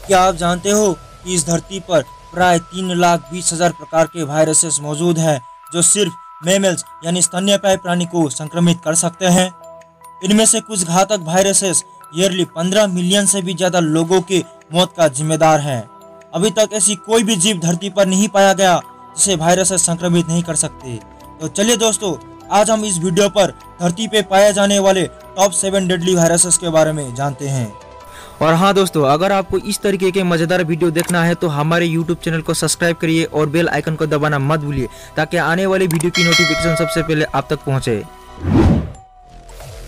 क्या आप जानते हो कि इस धरती पर प्राय 3,20,000 प्रकार के वायरसेस मौजूद हैं जो सिर्फ मैमल्स यानी स्तन्यपायी प्राणी को संक्रमित कर सकते हैं। इनमें से कुछ घातक वायरसेस ईयरली 15 मिलियन से भी ज्यादा लोगों की मौत का जिम्मेदार हैं। अभी तक ऐसी कोई भी जीव धरती पर नहीं पाया गया जिसे वायरसेस संक्रमित नहीं कर सकते। तो चलिए दोस्तों, आज हम इस वीडियो पर धरती पे पाए जाने वाले टॉप 7 डेडली वायरसेस के बारे में जानते हैं। और हाँ दोस्तों, अगर आपको इस तरीके के मजेदार वीडियो देखना है तो हमारे YouTube चैनल को सब्सक्राइब करिए और बेल आइकन को दबाना मत भूलिए ताकि आने वाली वीडियो की नोटिफिकेशन सबसे पहले आप तक पहुंचे।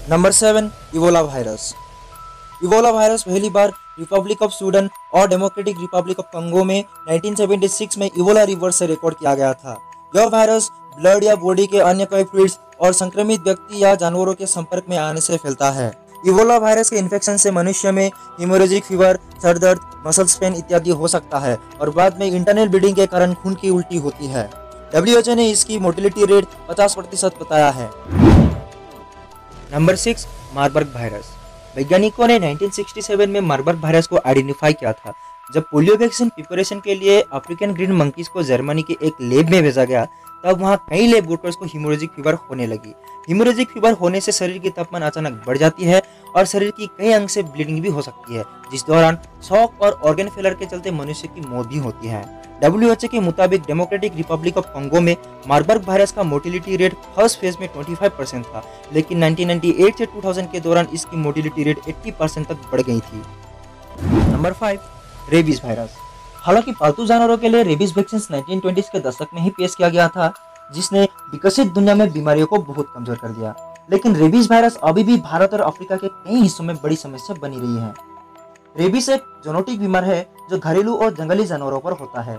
Number 7, Ebola virus. Ebola virus पहली बार रिपब्लिक ऑफ सूडान और डेमोक्रेटिक रिपब्लिक ऑफ कंगो में 1976 में इबोला रिवर से रिकॉर्ड किया गया था। यह वायरस ब्लड या बॉडी के अन्य कई फ्लूइड्स और संक्रमित व्यक्ति या जानवरों के संपर्क में आने से फैलता है। इबोला वायरस के इन्फेक्शन से मनुष्य में हेमोरेजिक फीवर, सर दर्द, मसल्स पेन इत्यादि हो सकता है और बाद में इंटरनल ब्लीडिंग के कारण खून की उल्टी होती है। WHO ने इसकी मोर्टेलिटी रेट 50% बताया है। Number 6, Marburg virus. वैज्ञानिकों ने 1967 में मार्बर्ग वायरस को आइडेंटिफाई किया था। जब पोलियो वैक्सीन प्रिपरेशन के लिए अफ्रीकन ग्रीन मंकीज को जर्मनी के एक लैब में भेजा गया, तब वहाँ कई लैब वर्कर्स को हीमोरेजिक फीवर होने लगी। हीमोरेजिक फीवर होने से शरीर की तापमान अचानक बढ़ जाती है और शरीर की कई अंग से ब्लीडिंग भी हो सकती है, जिस दौरान शॉक और ऑर्गन फेलर के चलते मनुष्य की मौत भी होती है। WHO के मुताबिक डेमोक्रेटिक रिपब्लिक ऑफ कंगो में मार्बर्ग वायरस का मोर्टेलिटी रेट फर्स्ट फेज में 25% था, लेकिन 1998 से 2000 के दौरान इसकी मोर्टेलिटी रेट 80% तक बढ़ गई थी। Number 5, rabies virus. हालांकि पालतू जानवरों के लिए रेबीज वैक्सीन 1920 के दशक में ही पेश किया गया था, जिसने विकसित दुनिया में बीमारियों को बहुत कमजोर कर दिया, लेकिन रेबीज वायरस अभी भी भारत और अफ्रीका के कई हिस्सों में बड़ी समस्या बनी रही है। रेबीज एक जोनोटिक बीमार है जो घरेलू और जंगली जानवरों पर होता है।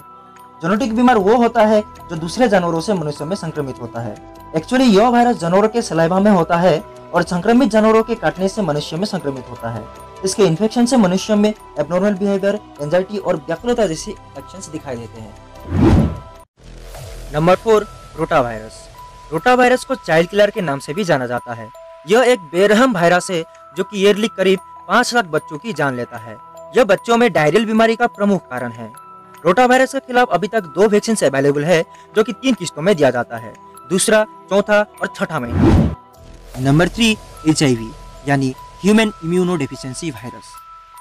जोनोटिक बीमार वो होता है जो दूसरे जानवरों से मनुष्यों में संक्रमित होता है। एक्चुअली यह वायरस जानवरों के सलाइवा में होता है और संक्रमित जानवरों के काटने से मनुष्यों में संक्रमित होता है। इसके इन्फेक्शन से मनुष्यों में एब्नॉर्मल बिहेवियर, एंजाइटी और व्याकुलता जैसी एक्शंस दिखाई देते हैं। Number 4, rota virus. Rota virus को चाइल्ड किलर के नाम से भी जाना जाता है। यह एक बेरहम वायरस है जो कि ईयरली करीब 5 लाख बच्चों की जान लेता है। यह बच्चों में डायरियल बीमारी का प्रमुख कारण है। रोटा वायरस के खिलाफ अभी तक 2 वैक्सीन अवेलेबल है जो कि 3 किस्तों में दिया जाता है, दूसरा, चौथा और छठा महीना। नंबर 3, HIV यानी ह्यूमन इम्यूनो डेफिशिएंसी वायरस।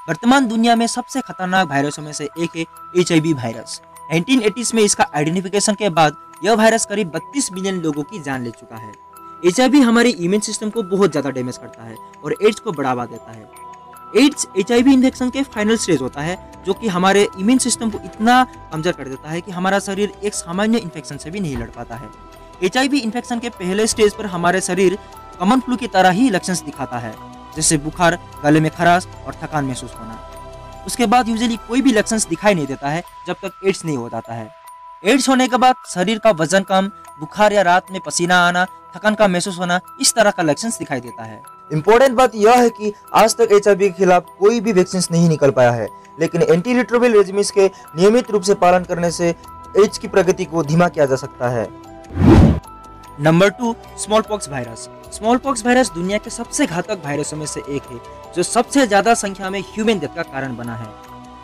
वर्तमान दुनिया में सबसे खतरनाक वायरसों में से एक है HIV वायरस। 1980s में इसका आइडेंटिफिकेशन के बाद यह वायरस करीब 32 मिलियन लोगों की जान ले चुका है। HIV हमारे इम्यून सिस्टम को बहुत ज्यादा डैमेज करता है और एड्स को बढ़ावा देता है। एड्स HIV इन्फेक्शन के फाइनल स्टेज होता है जो कि हमारे इम्यून सिस्टम को इतना कमजोर कर देता है कि हमारा शरीर एक सामान्य इन्फेक्शन से भी नहीं लड़ पाता है। HIV इन्फेक्शन के पहले स्टेज पर हमारे शरीर कॉमन फ्लू की तरह ही लक्षण दिखाता है, जैसे बुखार, गले में खराश और थकान महसूस होना। उसके बाद यूजुअली कोई भी लक्षण दिखाई नहीं देता है जब तक एड्स नहीं हो जाता है। एड्स होने के बाद शरीर का वजन कम, बुखार या रात में पसीना आना, थकान का महसूस होना, इस तरह का लक्षण दिखाई देता है। इम्पोर्टेंट बात यह है कि आज तक HIV के खिलाफ कोई भी वैक्सीन नहीं निकल पाया है, लेकिन एंटी रिट्रोवायरल रेजिमेस के नियमित रूप से पालन करने से एड्स की प्रगति को धीमा किया जा सकता है। Number 2, small pox virus. Small pox virus दुनिया के सबसे घातक वायरसों में से एक है जो सबसे ज्यादा संख्या में ह्यूमन डेथ का कारण बना है,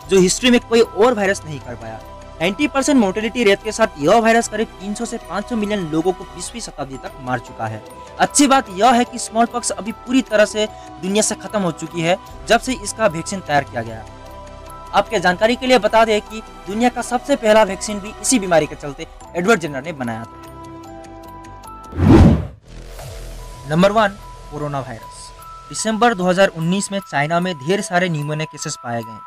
जो हिस्ट्री में कोई और वायरस नहीं कर पाया। 90% मोर्टेलिटी रेट के साथ यह वायरस करीब 300 से 500 मिलियन लोगों को 20वीं शताब्दी तक मार चुका है। अच्छी बात यह है कि स्मॉल पॉक्स अभी पूरी तरह से दुनिया से खत्म हो चुकी है जब से इसका वैक्सीन तैयार किया गया। आपके जानकारी के लिए बता दें कि दुनिया का सबसे पहला वैक्सीन भी इसी बीमारी के चलते एडवर्ड जेनर ने बनाया था। Number 1, corona virus. दिसंबर 2019 में चाइना में ढेर सारे न्यूमोनिया केसेस पाए गए।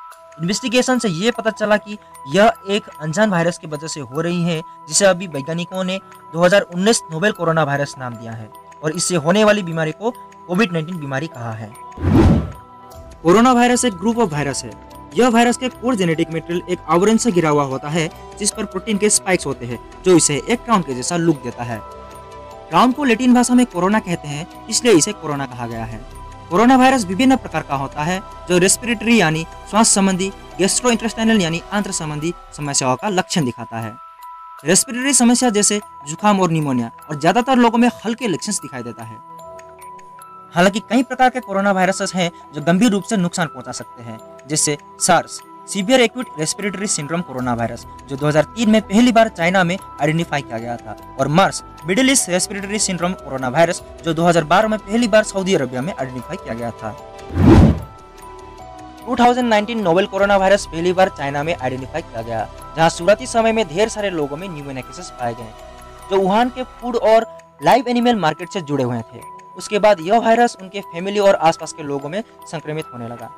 इन्वेस्टिगेशन से ये पता चला कि यह एक अनजान वायरस की वजह से हो रही है, जिसे अभी वैज्ञानिकों ने 2019 नोवेल कोरोना वायरस नाम दिया है और इससे होने वाली बीमारी को कोविड-19 बीमारी कहा है। कोरोना वायरस एक ग्रुप ऑफ वायरस है। यह वायरस के कोर जेनेटिक मटेरियल एक आवरण से घिरा हुआ होता है जिस पर प्रोटीन के स्पाइक्स होते हैं जो इसे एक क्राउन के जैसा लुक देता है। क्राउन को लैटिन भाषा में कोरोना कहते हैं, इसलिए इसे कोरोना कहा गया है। कोरोना वायरस विभिन्न प्रकार का होता है जो रेस्पिरेटरी यानी श्वास संबंधी, गैस्ट्रोइंटेस्टाइनल यानी आंत्र संबंधी समस्याओं का लक्षण दिखाता है। रेस्पिरेटरी समस्या जैसे जुकाम और निमोनिया और ज्यादातर लोगों में हल्के लक्षण दिखाई देता है। हालांकि कई प्रकार के कोरोना वायरसेस हैं जो गंभीर रूप से नुकसान पहुंचा सकते हैं, जैसे SARS, severe acute respiratory syndrome corona virus, जो 2003 में पहली बार चाइना में आइडेंटिफाई किया गया था, और Mars middle east respiratory syndrome corona virus, जो 2012 में पहली बार सऊदी अरबिया में आइडेंटिफाई किया गया था। 2019 नोवेल कोरोना वायरस पहली बार चाइना में आइडेंटिफाई किया गया, जहां शुरुआती समय में ढेर सारे लोगों में न्यूमोनिया केसेस पाए गए, जो वुहान के फूड और लाइव एनिमल मार्केट से जुड़े हुए थे। उसके बाद यह वायरस उनके फैमिली और आसपास के लोगों में संक्रमित होने लगा।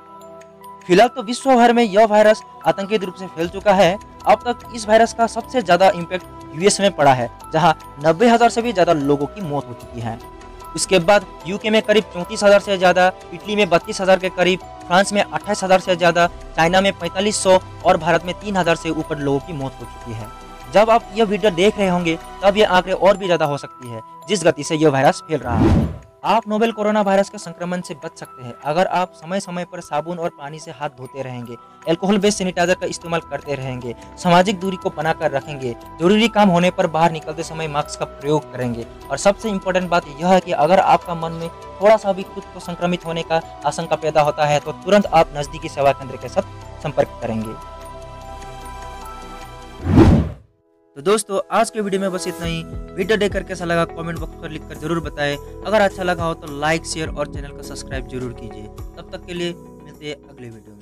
फिलहाल तो विश्व भर में यह वायरस आतंकी रूप से फैल चुका है। अब तक इस वायरस का सबसे ज्यादा इम्पैक्ट यूएस में पड़ा है, जहां 90,000 से भी ज्यादा लोगों की मौत हो चुकी है। उसके बाद यूके में करीब 34,000 से ज्यादा, इटली में 32,000 के करीब, फ्रांस में 28,000 से ज्यादा, चाइना में 4500 और भारत में 3,000 से ऊपर लोगों की मौत हो चुकी है। जब आप यह वीडियो देख रहे होंगे तब ये आंकड़े और भी ज्यादा हो सकती है, जिस गति से यह वायरस फैल रहा है। आप नोवेल कोरोना वायरस के संक्रमण से बच सकते हैं अगर आप समय समय पर साबुन और पानी से हाथ धोते रहेंगे, अल्कोहल बेस्ड सैनिटाइजर का इस्तेमाल करते रहेंगे, सामाजिक दूरी को बनाकर रखेंगे, जरूरी काम होने पर बाहर निकलते समय मास्क का प्रयोग करेंगे, और सबसे इम्पोर्टेंट बात यह है कि अगर आपका मन में थोड़ा सा भी खुद को संक्रमित होने का आशंका पैदा होता है तो तुरंत आप नजदीकी सेवा केंद्र के साथ संपर्क करेंगे। तो दोस्तों, आज के वीडियो में बस इतना ही। वीडियो देखकर कैसा लगा कमेंट बॉक्स पर लिखकर जरूर बताएं। अगर अच्छा लगा हो तो लाइक, शेयर और चैनल को सब्सक्राइब जरूर कीजिए। तब तक के लिए मिलते हैं अगले वीडियो में।